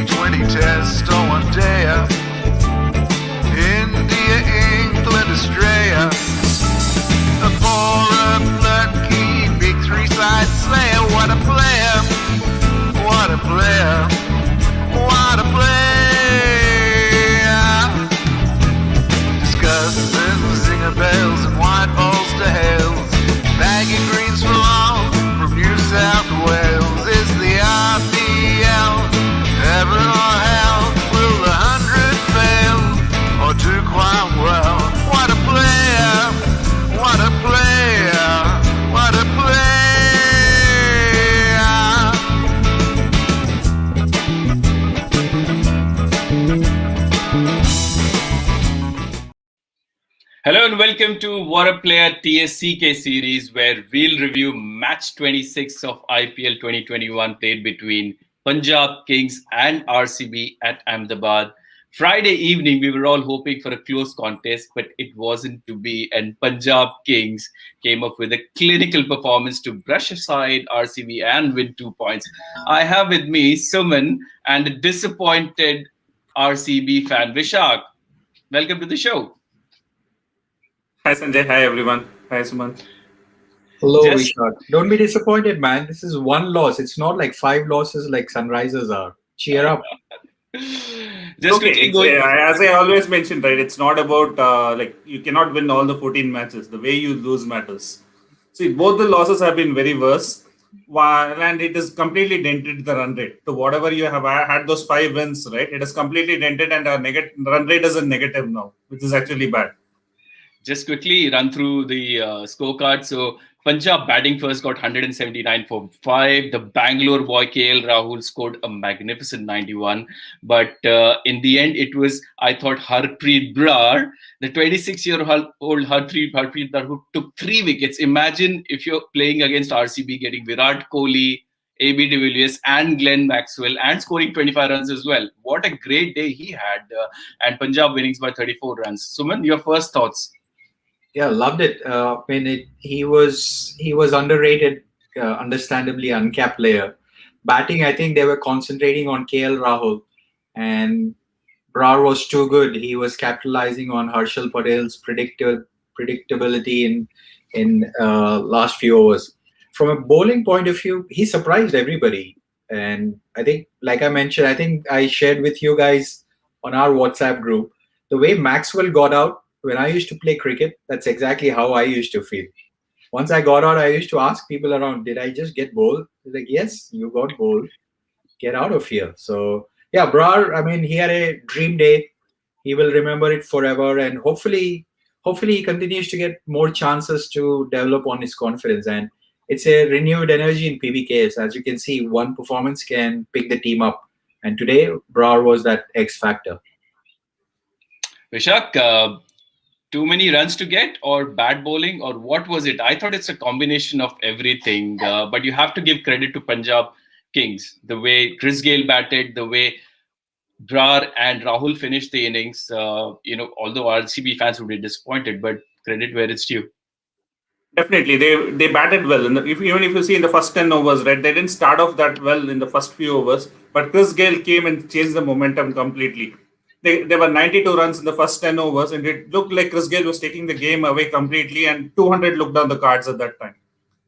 T20 test on one day. India, England, Australia. A lucky big three-side slayer. What a player! What a player! What a player! Discussing zinger bells and white balls to hells. Baggy greens for long from New South Wales. Is the IPL heaven or hell? Will the 100 fail or do quite well? What a player! What a player! What a player! Hello and welcome to Waadaplaya TSCK series, where we'll review match 26 of IPL 2021 played between Punjab Kings and RCB at Ahmedabad. Friday evening, we were all hoping for a close contest, but it wasn't to be, and Punjab Kings came up with a clinical performance to brush aside RCB and win 2 points. I have with me Suman and a disappointed RCB fan, Vishak. Welcome to the show. Hi Sanjay, hi everyone. Hi Suman. Hello, Just- Vishak. Don't be disappointed, man. This is one loss. It's not like 5 losses like Sunrisers are. Cheer up. Just quickly going. As I always mention, right, it's not about like you cannot win all the 14 matches. The way you lose matters. See, both the losses have been very worse, and it is completely dented the run rate. So whatever you have had those 5 wins, right, it is completely dented, and our run rate is a negative now, which is actually bad. Just quickly run through the scorecard. So Punjab batting first got 179 for 5. The Bangalore boy KL Rahul scored a magnificent 91. But in the end, it was, I thought, Harpreet Brar, the 26-year-old Harpreet Brar, who took 3 wickets. Imagine if you're playing against RCB, getting Virat Kohli, AB de Villiers and Glenn Maxwell and scoring 25 runs as well. What a great day he had. And Punjab winnings by 34 runs. Suman, your first thoughts? Yeah, loved it. He was underrated, understandably uncapped player. Batting, I think they were concentrating on KL Rahul, and Brar was too good. He was capitalizing on Harshal Patel's predictability in last few overs. From a bowling point of view, he surprised everybody. And I think, like I mentioned, I think I shared with you guys on our WhatsApp group, the way Maxwell got out. When I used to play cricket, that's exactly how I used to feel. Once I got out, I used to ask people around, did I just get bowled? They're like, yes, you got bowled. Get out of here. So, yeah, Brar, I mean, he had a dream day. He will remember it forever. And hopefully he continues to get more chances to develop on his confidence. And it's a renewed energy in PBKS. As you can see, one performance can pick the team up. And today, Brar was that X factor. Vishak, too many runs to get, or bad bowling, or what was it? I thought it's a combination of everything, but you have to give credit to Punjab Kings. The way Chris Gayle batted, the way Brar and Rahul finished the innings, although RCB fans would be disappointed, but credit where it's due. Definitely, they batted well. Even if you see in the first 10 overs, right, they didn't start off that well in the first few overs, but Chris Gayle came and changed the momentum completely. There were 92 runs in the first 10 overs, and it looked like Chris Gayle was taking the game away completely, and 200 looked on the cards at that time.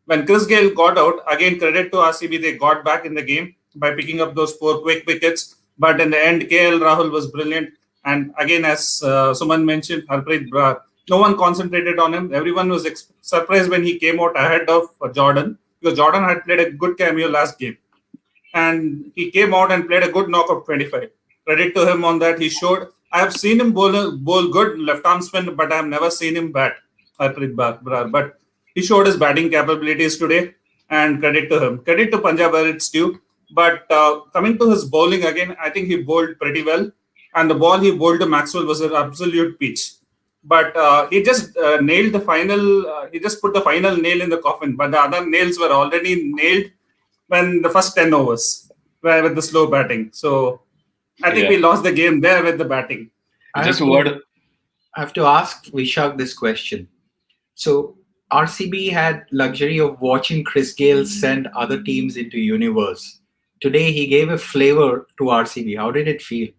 When Chris Gayle got out, again, credit to RCB, they got back in the game by picking up those 4 quick wickets. But in the end, KL Rahul was brilliant. And again, as Suman mentioned, Harpreet Brar, no one concentrated on him. Everyone was surprised when he came out ahead of Jordan, because Jordan had played a good cameo last game. And he came out and played a good knock of 25. Credit to him on that. He showed. I have seen him bowl good left arm spin, but I have never seen him bat, Harpreet Brar. But he showed his batting capabilities today, and credit to him. Credit to Punjab where it's due. But coming to his bowling again, I think he bowled pretty well, and the ball he bowled to Maxwell was an absolute peach. But he just nailed the final. He just put the final nail in the coffin. But the other nails were already nailed when the first 10 overs with the slow batting. So I think we lost the game there with the batting. I have to ask Vishak this question. So RCB had luxury of watching Chris Gayle send other teams into universe today he gave a flavor to RCB. How did it feel?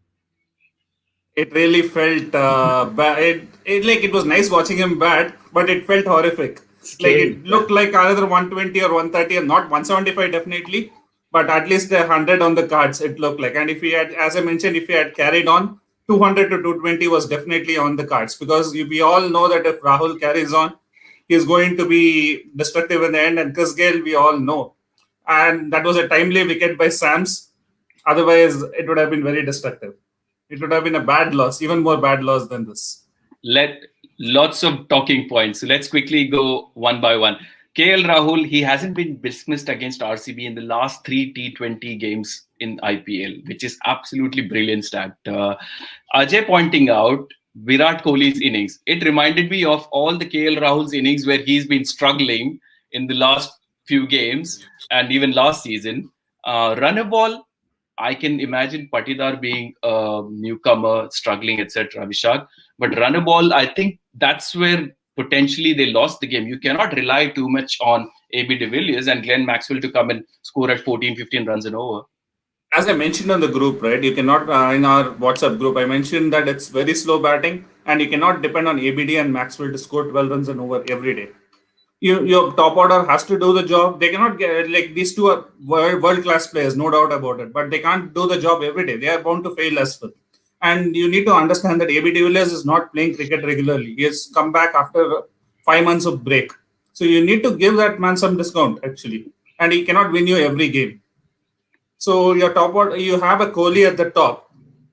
It really felt bad. It was nice watching him bat, but it felt horrific. Like Scary. it looked like another 120 or 130, and not 175 definitely, but at least 100 on the cards. It looked like, and if he had, as I mentioned, if he had carried on, 200 to 220 was definitely on the cards, because we all know that if Rahul carries on, he is going to be destructive in the end. And Chris Gale, we all know, and that was a timely wicket by Sams. Otherwise, it would have been very destructive. It would have been a bad loss, even more bad loss than this. Lots of talking points. So let's quickly go one by one. KL Rahul, he hasn't been dismissed against RCB in the last 3 T20 games in IPL, which is absolutely brilliant stat. Ajay pointing out Virat Kohli's innings. It reminded me of all the KL Rahul's innings where he's been struggling in the last few games and even last season. Run a ball, I can imagine Patidar being a newcomer, struggling, etc. Vishak. But run a ball, I think that's where potentially they lost the game. You cannot rely too much on AB de Villiers and Glenn Maxwell to come and score at 14, 15 runs and over. As I mentioned on the group, right, you cannot, in our WhatsApp group, I mentioned that it's very slow batting and you cannot depend on ABD and Maxwell to score 12 runs and over every day. Your top order has to do the job. They cannot get, like, these two are world class players, no doubt about it, but they can't do the job every day. They are bound to fail as well. And you need to understand that AB de Villiers is not playing cricket regularly. He has come back after 5 months of break. So you need to give that man some discount, actually. And he cannot win you every game. So your top order, you have a Kohli at the top.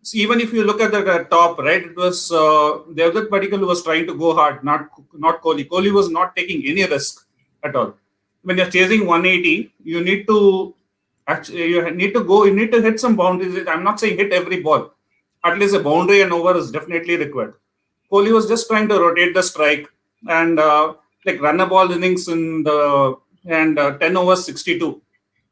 So even if you look at the top, right, it was Devdutt Padikkal who was trying to go hard, not Kohli. Kohli was not taking any risk at all. When you're chasing 180, you need to hit some boundaries. I'm not saying hit every ball. At least a boundary and over is definitely required. Kohli was just trying to rotate the strike and run a ball innings in the 10 overs 62.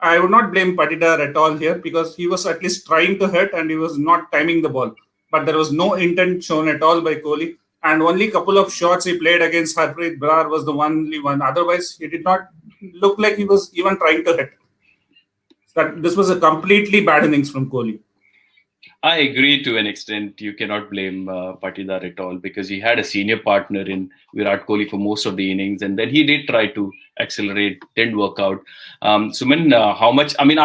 I would not blame Patidar at all here, because he was at least trying to hit and he was not timing the ball. But there was no intent shown at all by Kohli. And only a couple of shots he played against Harpreet Brar was the only one. Otherwise, he did not look like he was even trying to hit. This was a completely bad innings from Kohli. I agree to an extent. You cannot blame Patidar at all, because he had a senior partner in Virat Kohli for most of the innings, and then he did try to accelerate, didn't work out. Suman, how much? I mean,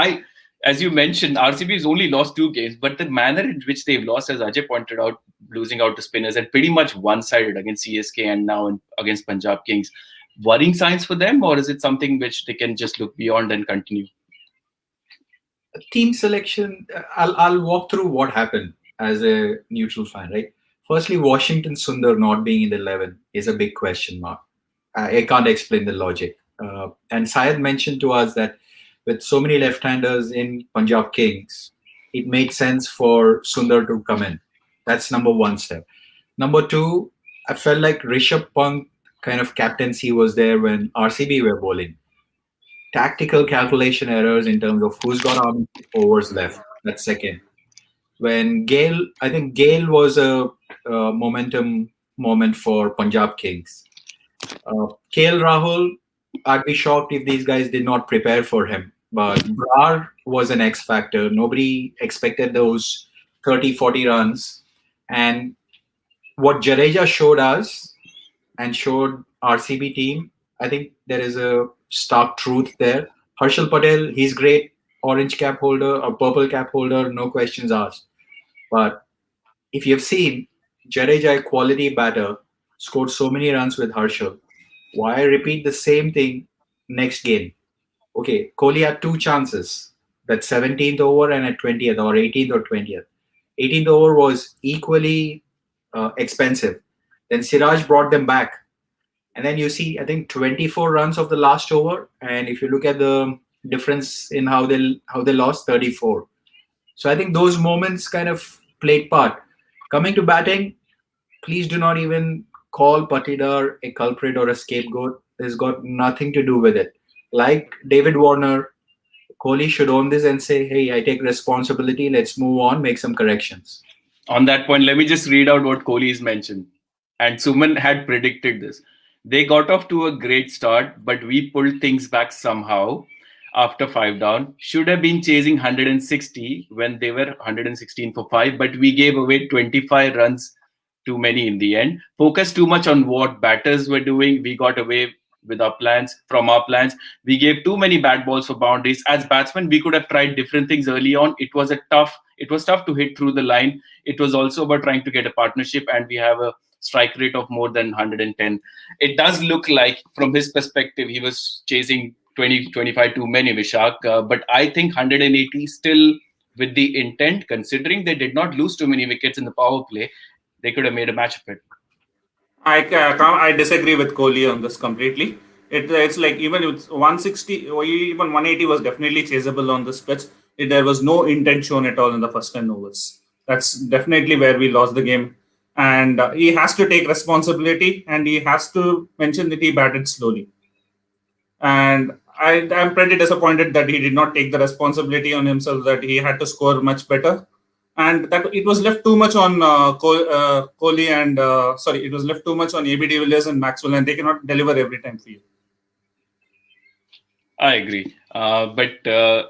as you mentioned, RCB has only lost 2 games, but the manner in which they've lost, as Ajay pointed out, losing out to spinners and pretty much one-sided against CSK and now against Punjab Kings, worrying signs for them, or is it something which they can just look beyond and continue? Team selection, I'll walk through what happened as a neutral fan, right? Firstly, Washington Sundar not being in the 11 is a big question mark. I can't explain the logic. And Syed mentioned to us that with so many left-handers in Punjab Kings, it made sense for Sundar to come in. That's number one step. Number two, I felt like Rishabh Pant kind of captaincy was there when RCB were bowling. Tactical calculation errors in terms of who's got how many overs left. That's second. When I think Gale was a momentum moment for Punjab Kings. KL Rahul, I'd be shocked if these guys did not prepare for him. But Brar was an X factor. Nobody expected those 30, 40 runs. And what Jadeja showed us and showed RCB team, I think there is a stark truth there. Harshal Patel, he's great, orange cap holder or purple cap holder, no questions asked. But if you've seen Jadeja, a quality batter, scored so many runs with Harshal, why repeat the same thing next game? Okay, Kohli had 2 chances, that 17th over and at 20th or 18th or 20th. 18th over was equally expensive. Then Siraj brought them back. And then you see, I think 24 runs of the last over, and if you look at the difference in how they lost, 34. So I think those moments kind of played part. Coming to batting, please do not even call Patidar a culprit or a scapegoat. It's got nothing to do with it. Like David Warner, Kohli should own this and say, hey, I take responsibility. Let's move on, make some corrections. On that point, let me just read out what Kohli's mentioned. And Suman had predicted this. They got off to a great start, but we pulled things back somehow. after 5 down. Should have been chasing 160 when they were 116 for 5, but we gave away 25 runs too many in the end. Focused too much on what batters were doing. We got away with our plans from our plans. We gave too many bad balls for boundaries. As batsmen, we could have tried different things early on. It was tough to hit through the line. It was also about trying to get a partnership, and we have a strike rate of more than 110. It does look like, from his perspective, he was chasing 20, 25 too many, Vishak. But I think 180 still, with the intent, considering they did not lose too many wickets in the power play, they could have made a match of it. I disagree with Kohli on this completely. It's like even with 160 or even 180 was definitely chaseable on this pitch. There was no intent shown at all in the first 10 overs. That's definitely where we lost the game. And he has to take responsibility, and he has to mention that he batted slowly. And I'm pretty disappointed that he did not take the responsibility on himself, that he had to score much better. And that it was left too much on Kohli and it was left too much on AB de Villiers and Maxwell, and they cannot deliver every time for you. I agree. But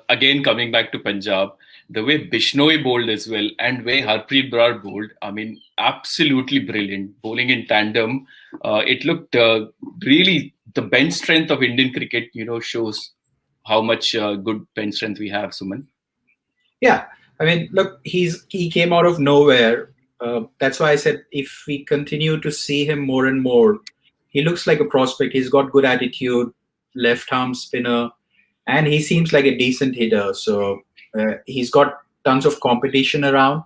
again, coming back to Punjab, the way Bishnoi bowled as well and way Harpreet Brar bowled, I mean, absolutely brilliant. Bowling in tandem. It looked really, the bench strength of Indian cricket, shows how much good bench strength we have, Suman. Yeah. I mean, look, he came out of nowhere. That's why I said if we continue to see him more and more, he looks like a prospect. He's got good attitude, left arm spinner, and he seems like a decent hitter. So he's got tons of competition around.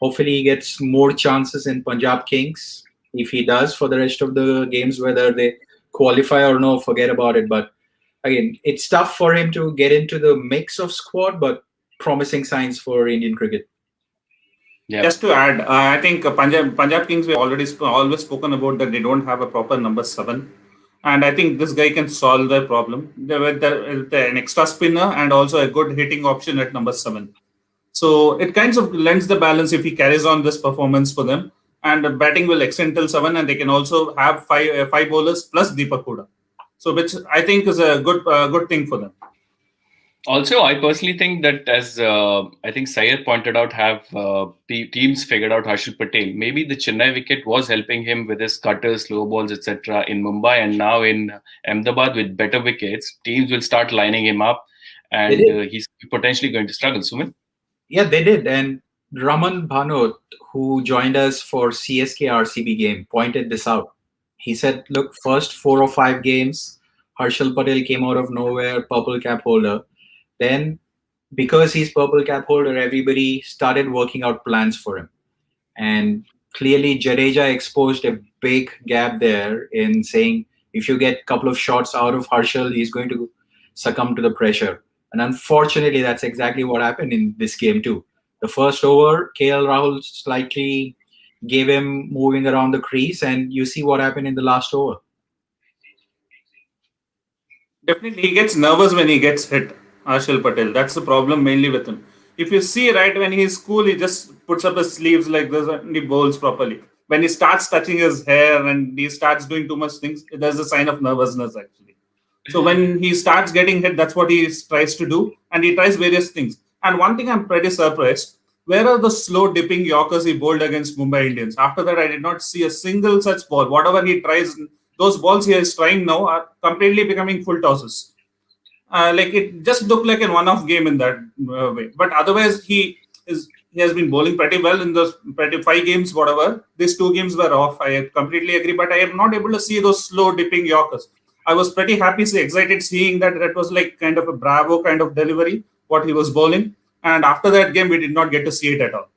Hopefully he gets more chances in Punjab Kings. If he does for the rest of the games, whether they qualify or no, forget about it. But again, it's tough for him to get into the mix of squad, but promising signs for Indian cricket. Yeah. Just to add, I think Punjab Kings, we already always spoken about that they don't have a proper number 7. And I think this guy can solve their problem. With an extra spinner and also a good hitting option at number 7. So it kind of lends the balance if he carries on this performance for them. And the batting will extend till 7, and they can also have five bowlers plus Deepak Huda. So which I think is a good thing for them. Also, I personally think that, as I think Syed pointed out, have teams figured out Harshal Patel. Maybe the Chennai wicket was helping him with his cutters, slow balls, etc. in Mumbai, and now in Ahmedabad with better wickets, teams will start lining him up, and he's potentially going to struggle. Suman? Yeah, they did. And Raman Bhanot, who joined us for CSK RCB game, pointed this out. He said, look, first 4 or 5 games, Harshal Patel came out of nowhere, purple cap holder. Then, because he's purple cap holder, everybody started working out plans for him. And clearly, Jadeja exposed a big gap there in saying, if you get a couple of shots out of Harshal, he's going to succumb to the pressure. And unfortunately, that's exactly what happened in this game too. The first over, KL Rahul slightly gave him moving around the crease, and you see what happened in the last over. Definitely, he gets nervous when he gets hit. Harshal Patel. That's the problem mainly with him. If you see, right, when he's cool, he just puts up his sleeves like this and he bowls properly. When he starts touching his hair and he starts doing too much things, there's a sign of nervousness actually. So when he starts getting hit, that's what he tries to do, and he tries various things. And one thing I'm pretty surprised, where are the slow dipping Yorkers he bowled against Mumbai Indians? After that, I did not see a single such ball. Whatever he tries, those balls he is trying now are completely becoming full tosses. Like it just looked like a one-off game in that way. But otherwise, he has been bowling pretty well in those 5 games, whatever. These 2 games were off. I completely agree, but I am not able to see those slow dipping Yorkers. I was pretty happy, excited seeing that was like kind of a bravo kind of delivery, what he was bowling. And after that game, we did not get to see it at all.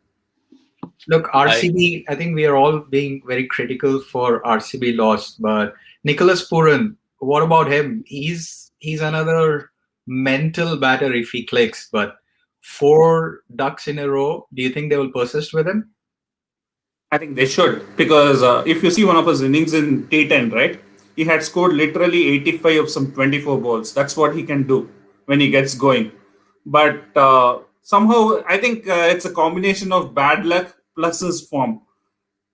Look, RCB, I think we are all being very critical for RCB loss, but Nicholas Pooran, what about him? He's another mental batter if he clicks, but 4 ducks in a row, do you think they will persist with him? I think they should, because if you see one of his innings in T10, right, he had scored literally 85 of some 24 balls. That's what he can do when he gets going. But somehow, I think it's a combination of bad luck plus his form.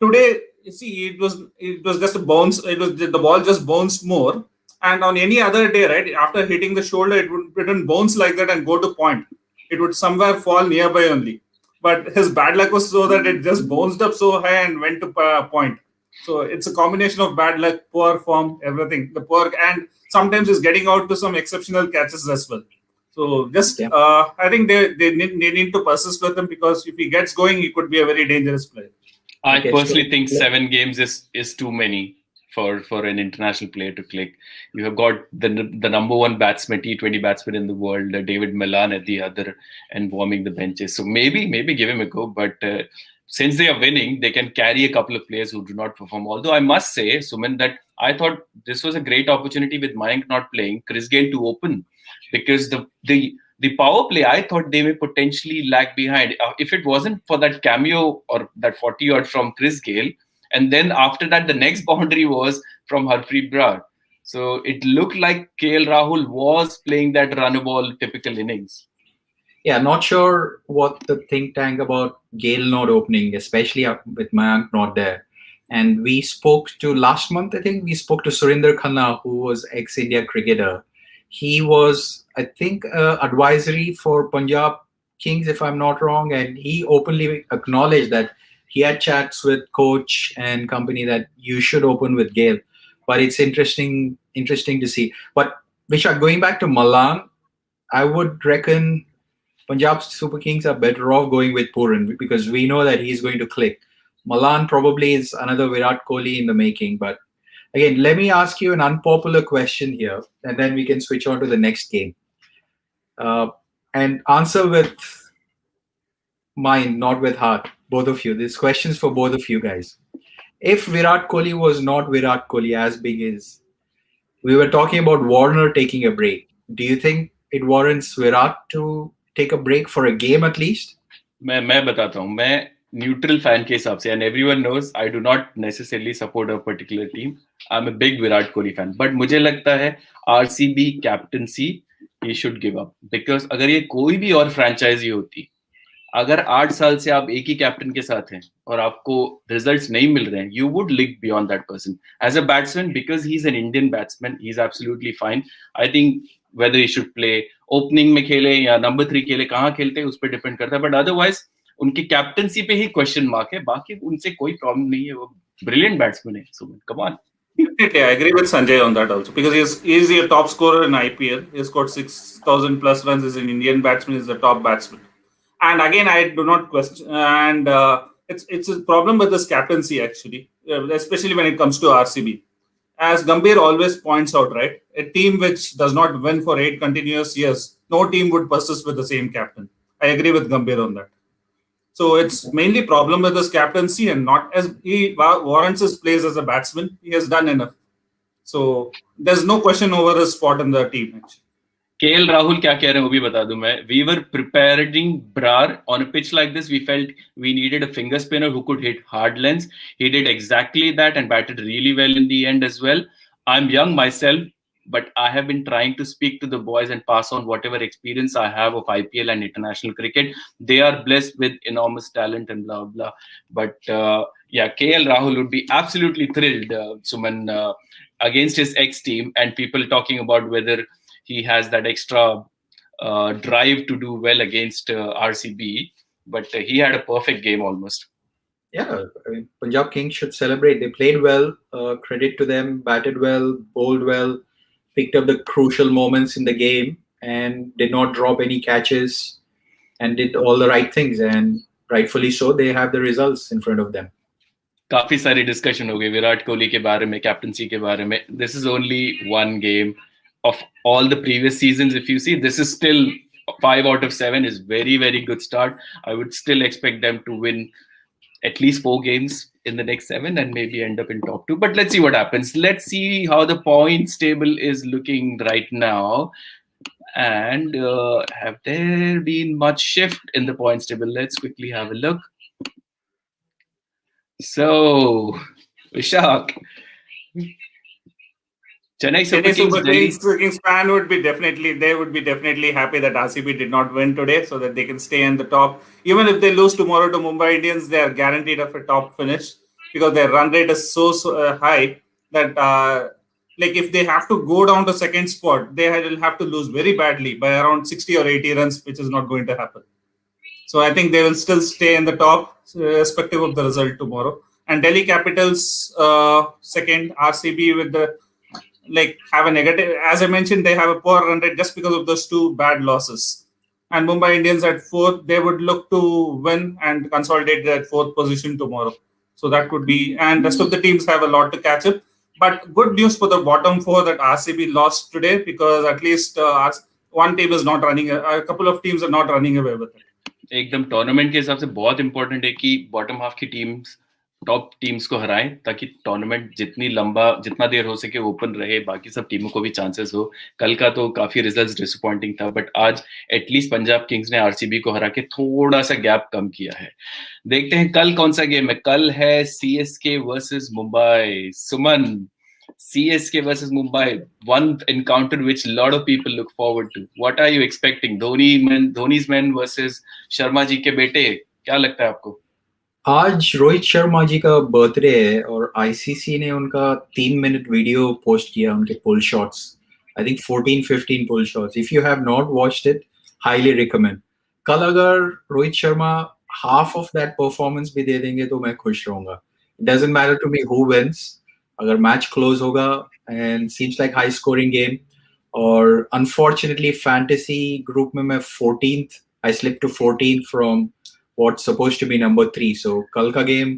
Today, you see, it was just a bounce. The ball just bounced more. And on any other day, right, after hitting the shoulder, it wouldn't bounce like that and go to point. It would somewhere fall nearby only. But his bad luck was so that it just bounced up so high and went to point. So it's a combination of bad luck, poor form, everything. The poor, and sometimes he's getting out to some exceptional catches as well. So just, I think they need to persist with him, because if he gets going, he could be a very dangerous player. I personally think 7 games is too many for an international player to click. You have got the number one batsman, T20 batsman in the world, David Milan at the other, and warming the benches. So maybe give him a go. But since they are winning, they can carry a couple of players who do not perform. Although I must say, Suman, that I thought this was a great opportunity with Mayank not playing, Chris Gayle to open, because the power play, I thought they may potentially lag behind. If it wasn't for that cameo or that 40-odd from Chris Gayle, and then after that, the next boundary was from Harpreet Brar. So it looked like KL Rahul was playing that run-a-ball typical innings. Yeah, not sure what the think tank about Gayle not opening, especially with Mayank not there. And we spoke to, last month, I think, we spoke to Surinder Khanna, who was ex-India cricketer. He was, I think, advisory for Punjab Kings, if I'm not wrong. And he openly acknowledged that he had chats with coach and company that you should open with Gayle. But it's interesting to see. But Vishak, going back to Malan, I would reckon Punjab Super Kings are better off going with Pooran, because we know that he's going to click. Malan probably is another Virat Kohli in the making. But again, let me ask you an unpopular question here, and then we can switch on to the next game. And answer with mind, not with heart, both of you. This question's for both of you guys. If Virat Kohli was not Virat Kohli, as big as we were talking about Warner taking a break, do you think it warrants Virat to take a break for a game at least? मैं बताता हूँ, मैं neutral fan के हिसाब से, and everyone knows I do not necessarily support a particular team. I'm a big Virat Kohli fan, but मुझे लगता है RCB captaincy he should give up, because अगर ये कोई भी और franchise होती, अगर 8 साल से आप एक ही कैप्टन के साथ हैं और आपको रिजल्ट्स नहीं मिल रहे हैं, you would look beyond that person. As a batsman, because he's an Indian batsman, he's absolutely fine. I think whether he should play opening में खेले या number 3 खेले, कहाँ खेलते हैं उस पर डिपेंड करता है. But otherwise, उनकी कैप्टनसी पे ही क्वेश्चन मार्क है. बाकी उनसे कोई प्रॉब्लम नहीं है. वो ब्रिलियंट बैट्समैन है. So come on. Definitely, I agree with Sanjay on that also, because he's a top scorer in IPL. He scored 6,000 plus runs. He's an Indian batsman. He's the top batsman. And again, I do not question. And it's a problem with this captaincy actually, especially when it comes to RCB. As Gambhir always points out, right, a team which does not win for 8 continuous years, no team would persist with the same captain. I agree with Gambhir on that. So it's mainly problem with his captaincy, and not as he warrants his place as a batsman. He has done enough. So there's no question over his spot in the team. Actually. KL Rahul क्या कह रहे हैं वो भी बता दूं मैं. We were preparing Brar on a pitch like this. We felt we needed a finger spinner who could hit hard lengths. He did exactly that and batted really well in the end as well. I'm young myself, but I have been trying to speak to the boys and pass on whatever experience I have of IPL and international cricket. They are blessed with enormous talent and blah, blah. But yeah, KL Rahul would be absolutely thrilled, Suman, against his ex-team, and people talking about whether he has that extra drive to do well against RCB. But he had a perfect game almost. Yeah, I mean, Punjab Kings should celebrate. They played well, credit to them, batted well, bowled well, picked up the crucial moments in the game, and did not drop any catches, and did all the right things. And rightfully so, they have the results in front of them. काफी सारी discussion हो गई विराट कोहली के बारे में, captaincy के बारे में. This is only one game. Of all the previous seasons, if you see, this is still 5 out of 7 is very, very good start. I would still expect them to win at least 4 games in the next 7 and maybe end up in top 2. But let's see what happens. Let's see how the points table is looking right now. And have there been much shift in the points table? Let's quickly have a look. So, Vishak, Chennai Super Kings fan would be definitely happy that RCB did not win today, so that they can stay in the top. Even if they lose tomorrow to Mumbai Indians, they are guaranteed of a top finish, because their run rate is so high that like if they have to go down to second spot, they will have to lose very badly by around 60 or 80 runs, which is not going to happen. So I think they will still stay in the top, irrespective of the result tomorrow. And Delhi Capitals second, RCB with the have a negative. As I mentioned, they have a poor run rate just because of those two bad losses. And Mumbai Indians at fourth, they would look to win and consolidate their fourth position tomorrow. So that would be, and rest of the teams have a lot to catch up. But good news for the bottom four that RCB lost today, because at least one team is not running. A couple of teams are not running away with it. एकदम tournament के हिसाब से बहुत important है कि bottom half की teams top teams को हराएं, ताकि टूर्नामेंट जितना देर हो सके ओपन रहे, बाकी सब टीमों को भी चांसेस हो. कल का तो काफी रिजल्ट्स डिसअपॉइंटिंग था, बट आज एटलीस्ट पंजाब किंग्स ने आरसीबी को हरा के थोड़ा सा गैप कम किया है. देखते हैं कल कौन सा गेम है. कल है CSK versus Mumbai. Suman, CSK versus Mumbai, one encounter which a lot of people look forward to. What are you expecting? Dhoni's men versus Sharma जी के बेटे. क्या लगता है आपको? आज रोहित शर्मा जी का बर्थडे है और आईसीसी ने उनका 3 मिनट वीडियो पोस्ट किया उनके pull shots. I think 14-15 pull shots. If you have not watched it, highly recommend. कल अगर Rohit Sharma half of that performance भी दे देंगे तो मैं खुश रहूंगा. It doesn't matter to me who wins. अगर मैच क्लोज होगा and seems like high scoring game. और अनफॉर्चुनेटली फैंटेसी ग्रुप में मैं 14th, I slip to 14th from what's supposed to be number 3. So kal ka game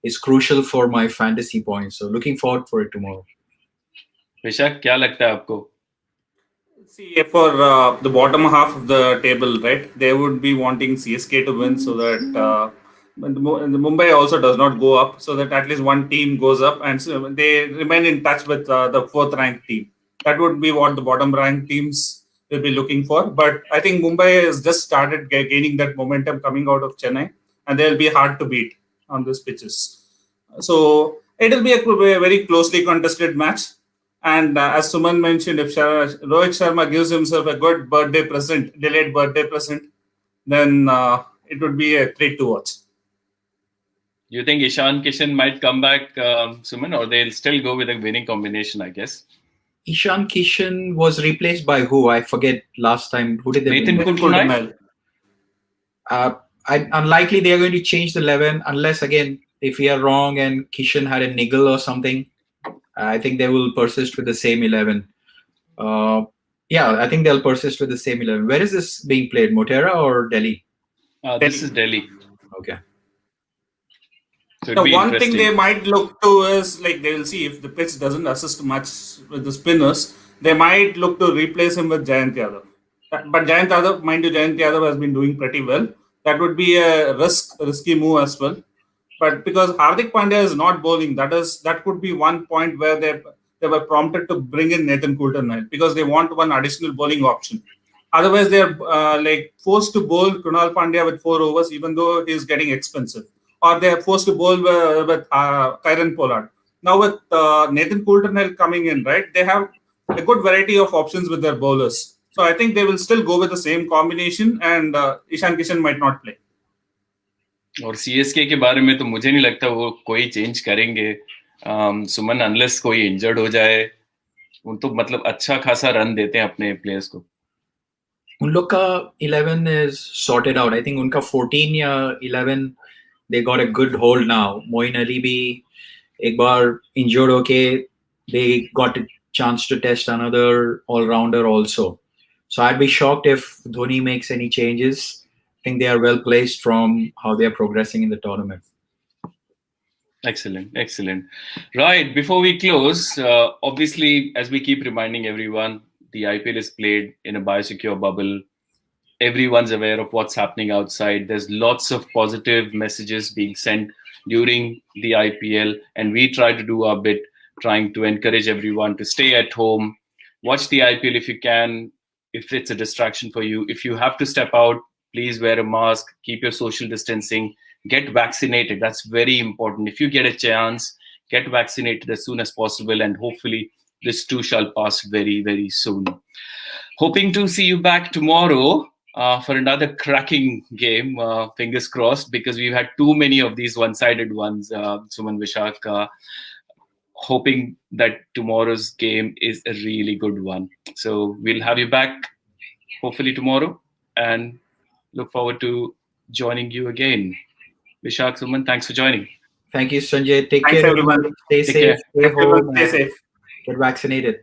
is crucial for my fantasy points. So looking forward for it tomorrow. Vishakh, क्या लगता है आपको? See, for the bottom half of the table, right, they would be wanting CSK to win so that the Mumbai also does not go up, so that at least one team goes up and so they remain in touch with the 4th ranked team. That would be what the bottom ranked teams will be looking for. But I think Mumbai has just started gaining that momentum coming out of Chennai, and they'll be hard to beat on these pitches. So it will be a very closely contested match. And as Suman mentioned, if Rohit Sharma gives himself a good birthday present, delayed birthday present, then it would be a treat to watch. You think Ishan Kishan might come back, Suman, or they'll still go with a winning combination, I guess? Ishan Kishan was replaced by who? I forget last time. Who did they Nathan bring? Coulter. Unlikely they are going to change the 11 unless, again, if we are wrong and Kishan had a niggle or something. I think they will persist with the same 11. I think they'll persist with the same 11. Where is this being played? Motera or Delhi? This is Delhi. Okay. So Now, one thing they might look to is, like, they will see if the pitch doesn't assist much with the spinners, they might look to replace him with Jayant Yadav. But Jayant Yadav has been doing pretty well. That would be a risky move as well. But because Hardik Pandya is not bowling, that could be one point where they were prompted to bring in Nathan Coulter because they want one additional bowling option. Otherwise, they are forced to bowl Krunal Pandya with 4 overs, even though he is getting expensive. Or they are forced to bowl with Kyron Pollard. Now with Nathan Coulter coming in, right, they have a good variety of options with their bowlers. So I think they will still go with the same combination, and Ishan Kishan might not play. और CSK के बारे में तो मुझे नहीं लगता वो कोई चेंज करेंगे, सुमन, अनलेस कोई इंजर्ड हो जाए. उन तो मतलब अच्छा खासा रन देते हैं अपने प्लेयर्स को. उन लोग का 11 is sorted out. I think उनका 14 या 11 they got a good hold now. Moeen Ali भी एक बार injured होके they got a chance to test another all-rounder also. So I'd be shocked if Dhoni makes any changes. I think they are well placed from how they are progressing in the tournament. Excellent. Right, before we close, obviously, as we keep reminding everyone, the IPL is played in a biosecure bubble. Everyone's aware of what's happening outside. There's lots of positive messages being sent during the IPL, and we try to do our bit, trying to encourage everyone to stay at home, watch the IPL if you can, if it's a distraction for you. If you have to step out, please wear a mask, keep your social distancing, get vaccinated. That's very important. If you get a chance, get vaccinated as soon as possible, and hopefully this too shall pass very, very soon. Hoping to see you back tomorrow for another cracking game, fingers crossed, because we've had too many of these one-sided ones, Suman, Vishak. hoping that tomorrow's game is a really good one. So we'll have you back hopefully tomorrow, and look forward to joining you again. Vishak, Suman, thanks for joining. Thank you, Sanjay. Take Thanks, care, everyone. Stay Take safe, care. stay Everyone home, stay and safe. get vaccinated.